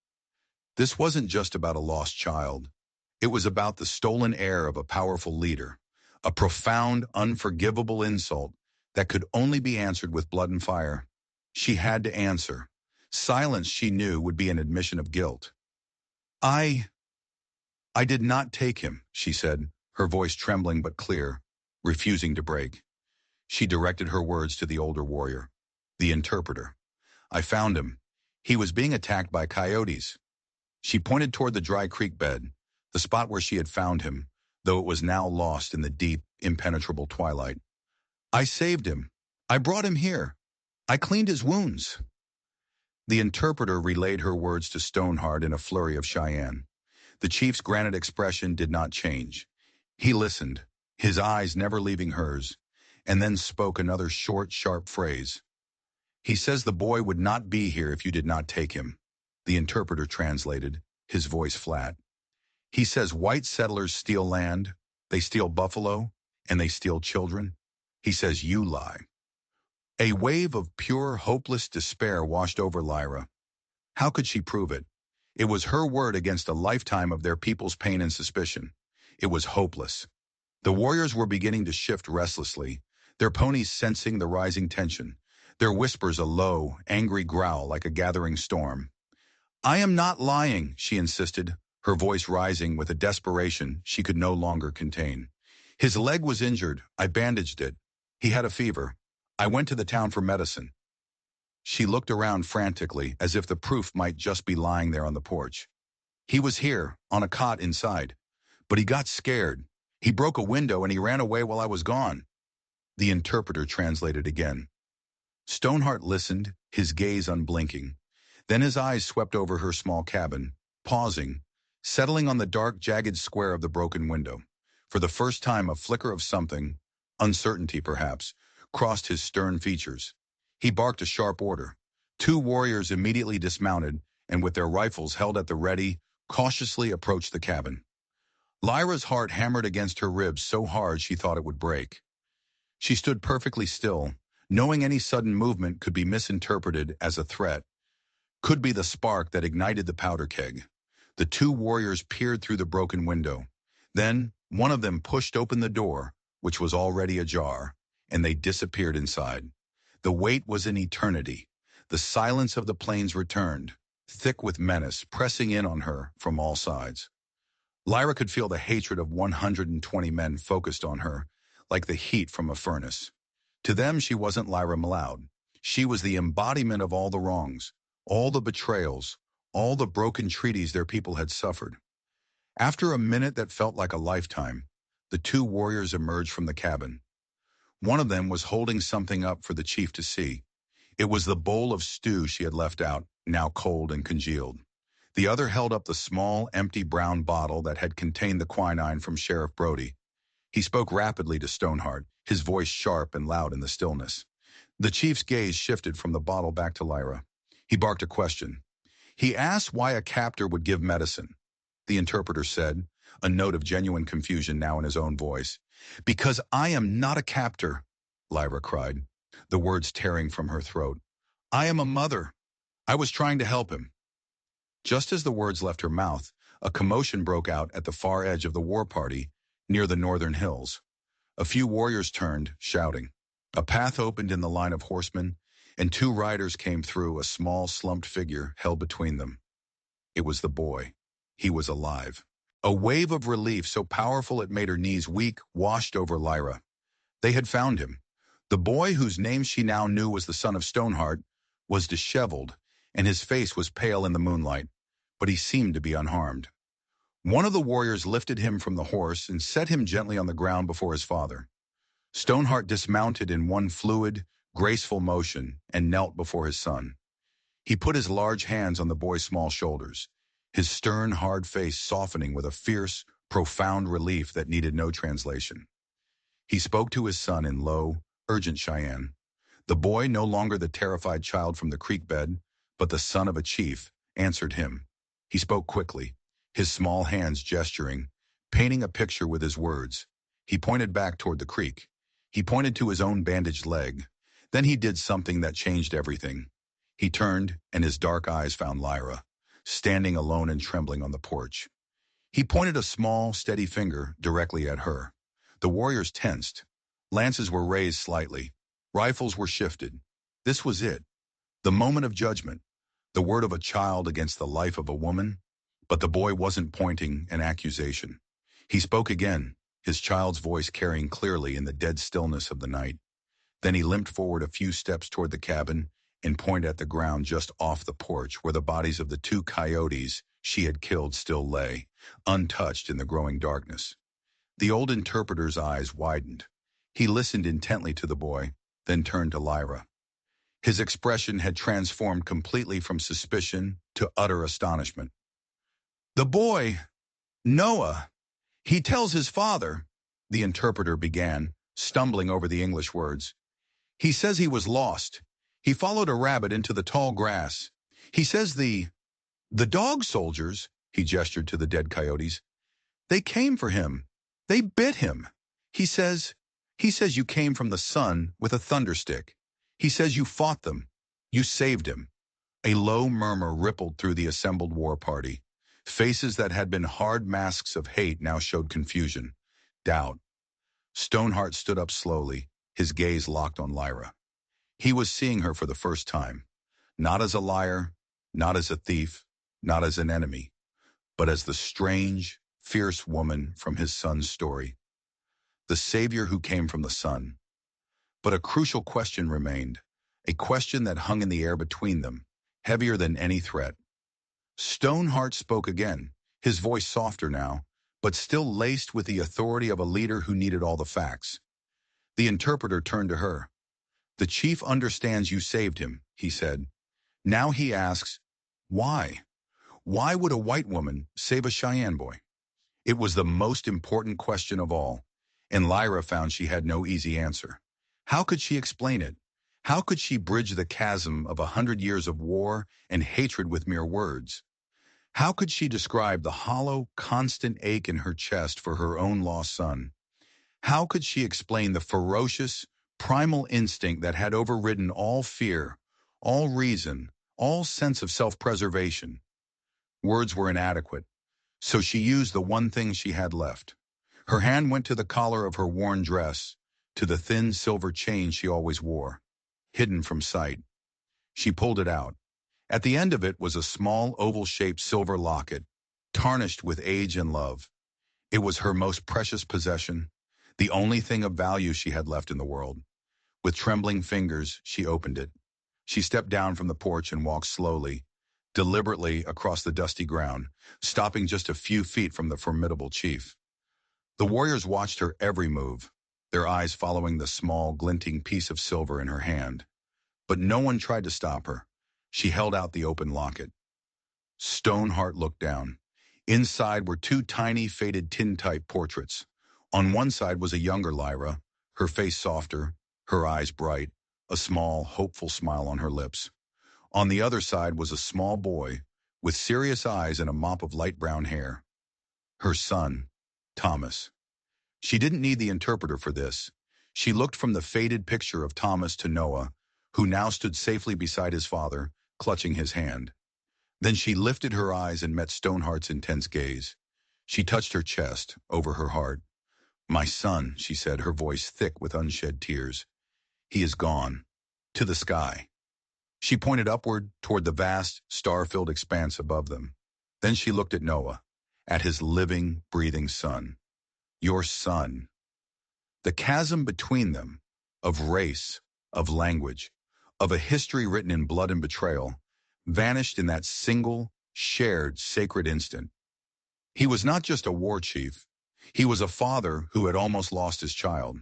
A: This wasn't just about a lost child. It was about the stolen heir of a powerful leader, a profound, unforgivable insult that could only be answered with blood and fire. She had to answer. Silence, she knew, would be an admission of guilt. I did not take him," she said, her voice trembling but clear, refusing to break. She directed her words to the older warrior, the interpreter. "I found him. He was being attacked by coyotes." She pointed toward the dry creek bed, the spot where she had found him, though it was now lost in the deep, impenetrable twilight. "I saved him. I brought him here. I cleaned his wounds." The interpreter relayed her words to Stoneheart in a flurry of Cheyenne. The chief's granite expression did not change. He listened, his eyes never leaving hers, and then spoke another short, sharp phrase. "He says the boy would not be here if you did not take him." The interpreter translated, his voice flat. "He says white settlers steal land, they steal buffalo, and they steal children. He says you lie." A wave of pure, hopeless despair washed over Lyra. How could she prove it? It was her word against a lifetime of their people's pain and suspicion. It was hopeless. The warriors were beginning to shift restlessly, their ponies sensing the rising tension, their whispers a low, angry growl like a gathering storm. "I am not lying," she insisted, her voice rising with a desperation she could no longer contain. "His leg was injured. I bandaged it. He had a fever. I went to the town for medicine." She looked around frantically, as if the proof might just be lying there on the porch. "He was here, on a cot inside. But he got scared. He broke a window and he ran away while I was gone." The interpreter translated again. Stoneheart listened, his gaze unblinking. Then his eyes swept over her small cabin, pausing, settling on the dark, jagged square of the broken window. For the first time, a flicker of something, uncertainty perhaps, crossed his stern features. He barked a sharp order. Two warriors immediately dismounted, and with their rifles held at the ready, cautiously approached the cabin. Lyra's heart hammered against her ribs so hard she thought it would break. She stood perfectly still, knowing any sudden movement could be misinterpreted as a threat, could be the spark that ignited the powder keg. The two warriors peered through the broken window. Then, one of them pushed open the door, which was already ajar, and they disappeared inside. The wait was an eternity. The silence of the plains returned, thick with menace, pressing in on her from all sides. Lyra could feel the hatred of 120 men focused on her, like the heat from a furnace. To them, she wasn't Lyra Maloud. She was the embodiment of all the wrongs, all the betrayals, all the broken treaties their people had suffered. After a minute that felt like a lifetime, the two warriors emerged from the cabin. One of them was holding something up for the chief to see. It was the bowl of stew she had left out, now cold and congealed. The other held up the small, empty brown bottle that had contained the quinine from Sheriff Brody. He spoke rapidly to Stoneheart, his voice sharp and loud in the stillness. The chief's gaze shifted from the bottle back to Lyra. He barked a question. He asked why a captor would give medicine. The interpreter said, a note of genuine confusion now in his own voice. "Because I am not a captor," Lyra cried, the words tearing from her throat. "I am a mother. I was trying to help him." Just as the words left her mouth, a commotion broke out at the far edge of the war party, near the northern hills. A few warriors turned, shouting. A path opened in the line of horsemen, and two riders came through, a small, slumped figure held between them. It was the boy. He was alive. A wave of relief so powerful it made her knees weak washed over Lyra. They had found him. The boy, whose name she now knew was the son of Stoneheart, was disheveled, and his face was pale in the moonlight, but he seemed to be unharmed. One of the warriors lifted him from the horse and set him gently on the ground before his father. Stoneheart dismounted in one fluid, graceful motion and knelt before his son. He put his large hands on the boy's small shoulders, his stern, hard face softening with a fierce, profound relief that needed no translation. He spoke to his son in low, urgent Cheyenne. The boy, no longer the terrified child from the creek bed, but the son of a chief, answered him. He spoke quickly, his small hands gesturing, painting a picture with his words. He pointed back toward the creek. He pointed to his own bandaged leg. Then he did something that changed everything. He turned, and his dark eyes found Lyra, standing alone and trembling on the porch. He pointed a small, steady finger directly at her. The warriors tensed. Lances were raised slightly. Rifles were shifted. This was it. The moment of judgment. The word of a child against the life of a woman. But the boy wasn't pointing an accusation. He spoke again, his child's voice carrying clearly in the dead stillness of the night. Then he limped forward a few steps toward the cabin and pointed at the ground just off the porch where the bodies of the two coyotes she had killed still lay, untouched in the growing darkness. The old interpreter's eyes widened. He listened intently to the boy, then turned to Lyra. His expression had transformed completely from suspicion to utter astonishment. "The boy, Noah, he tells his father," the interpreter began, stumbling over the English words. "He says he was lost. He followed a rabbit into the tall grass. He says the dog soldiers," he gestured to the dead coyotes, "they came for him. They bit him. He says you came from the sun with a thunderstick. He says you fought them. You saved him." A low murmur rippled through the assembled war party. Faces that had been hard masks of hate now showed confusion, doubt. Stoneheart stood up slowly, his gaze locked on Lyra. He was seeing her for the first time, not as a liar, not as a thief, not as an enemy, but as the strange, fierce woman from his son's story. The savior who came from the sun. But a crucial question remained, a question that hung in the air between them, heavier than any threat. Stoneheart spoke again, his voice softer now, but still laced with the authority of a leader who needed all the facts. The interpreter turned to her. "The chief understands you saved him," he said. "Now he asks, why? Why would a white woman save a Cheyenne boy?" It was the most important question of all, and Lyra found she had no easy answer. How could she explain it? How could she bridge the chasm of 100 years of war and hatred with mere words? How could she describe the hollow, constant ache in her chest for her own lost son? How could she explain the ferocious, primal instinct that had overridden all fear, all reason, all sense of self-preservation? Words were inadequate, so she used the one thing she had left. Her hand went to the collar of her worn dress, to the thin silver chain she always wore, hidden from sight. She pulled it out. At the end of it was a small oval-shaped silver locket, tarnished with age and love. It was her most precious possession, the only thing of value she had left in the world. With trembling fingers, she opened it. She stepped down from the porch and walked slowly, deliberately across the dusty ground, stopping just a few feet from the formidable chief. The warriors watched her every move, their eyes following the small, glinting piece of silver in her hand. But no one tried to stop her. She held out the open locket. Stoneheart looked down. Inside were two tiny, faded tintype portraits. On one side was a younger Lyra, her face softer, her eyes bright, a small, hopeful smile on her lips. On the other side was a small boy, with serious eyes and a mop of light brown hair. Her son, Thomas. She didn't need the interpreter for this. She looked from the faded picture of Thomas to Noah, who now stood safely beside his father, clutching his hand. Then she lifted her eyes and met Stoneheart's intense gaze. She touched her chest, over her heart. "My son," she said, her voice thick with unshed tears. "He is gone. To the sky." She pointed upward, toward the vast, star-filled expanse above them. Then she looked at Noah, at his living, breathing son. "Your son." The chasm between them, of race, of language, of a history written in blood and betrayal, vanished in that single, shared, sacred instant. He was not just a war chief. He was a father who had almost lost his child.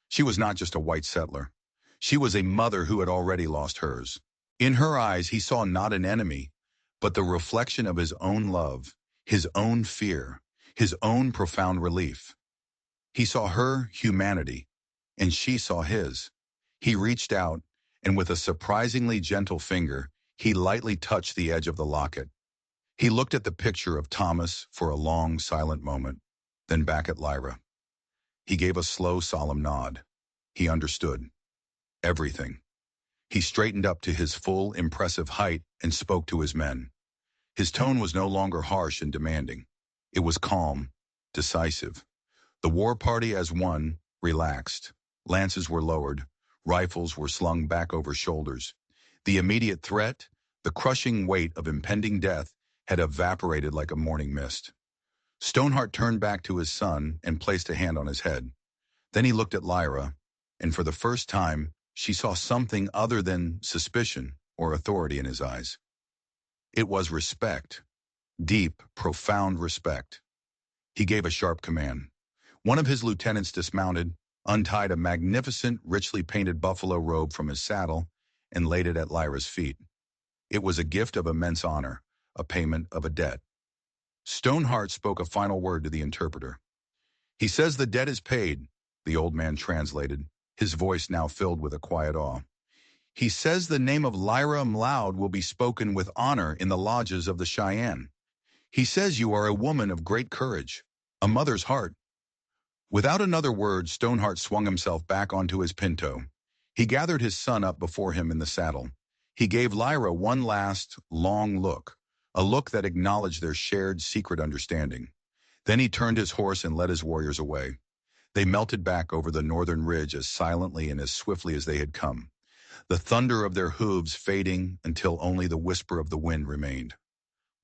A: She was not just a white settler. She was a mother who had already lost hers. In her eyes, he saw not an enemy, but the reflection of his own love, his own fear, his own profound relief. He saw her humanity, and she saw his. He reached out, and with a surprisingly gentle finger, he lightly touched the edge of the locket. He looked at the picture of Thomas for a long, silent moment, then back at Lyra. He gave a slow, solemn nod. He understood. Everything. He straightened up to his full, impressive height and spoke to his men. His tone was no longer harsh and demanding. It was calm, decisive. The war party as one relaxed. Lances were lowered. Rifles were slung back over shoulders. The immediate threat, the crushing weight of impending death, had evaporated like a morning mist. Stoneheart turned back to his son and placed a hand on his head. Then he looked at Lyra, and for the first time, she saw something other than suspicion or authority in his eyes. It was respect. Deep, profound respect. He gave a sharp command. One of his lieutenants dismounted, untied a magnificent, richly painted buffalo robe from his saddle, and laid it at Lyra's feet. It was a gift of immense honor, a payment of a debt. Stoneheart spoke a final word to the interpreter. "He says the debt is paid," the old man translated, his voice now filled with a quiet awe. "He says the name of Lyra Mloud will be spoken with honor in the lodges of the Cheyenne. He says you are a woman of great courage, a mother's heart." Without another word, Stoneheart swung himself back onto his pinto. He gathered his son up before him in the saddle. He gave Lyra one last, long look, a look that acknowledged their shared, secret understanding. Then he turned his horse and led his warriors away. They melted back over the northern ridge as silently and as swiftly as they had come, the thunder of their hooves fading until only the whisper of the wind remained.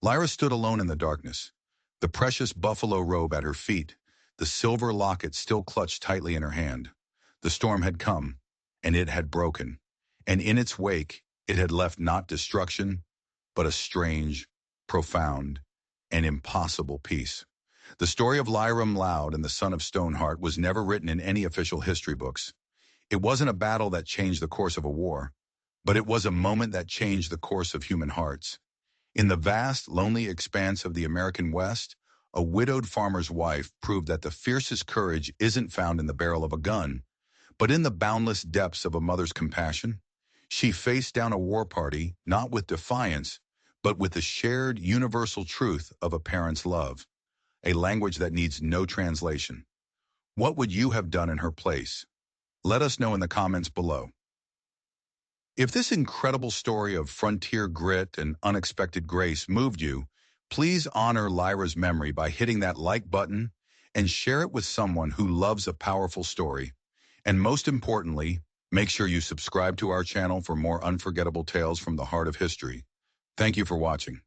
A: Lyra stood alone in the darkness, the precious buffalo robe at her feet, the silver locket still clutched tightly in her hand. The storm had come, and it had broken, and in its wake it had left not destruction, but a strange, profound, and impossible peace. The story of Lyra Mloud and the son of Stoneheart was never written in any official history books. It wasn't a battle that changed the course of a war, but it was a moment that changed the course of human hearts. In the vast, lonely expanse of the American West, a widowed farmer's wife proved that the fiercest courage isn't found in the barrel of a gun, but in the boundless depths of a mother's compassion. She faced down a war party, not with defiance, but with the shared universal truth of a parent's love, a language that needs no translation. What would you have done in her place? Let us know in the comments below. If this incredible story of frontier grit and unexpected grace moved you, please honor Lyra's memory by hitting that like button and share it with someone who loves a powerful story. And most importantly, make sure you subscribe to our channel for more unforgettable tales from the heart of history. Thank you for watching.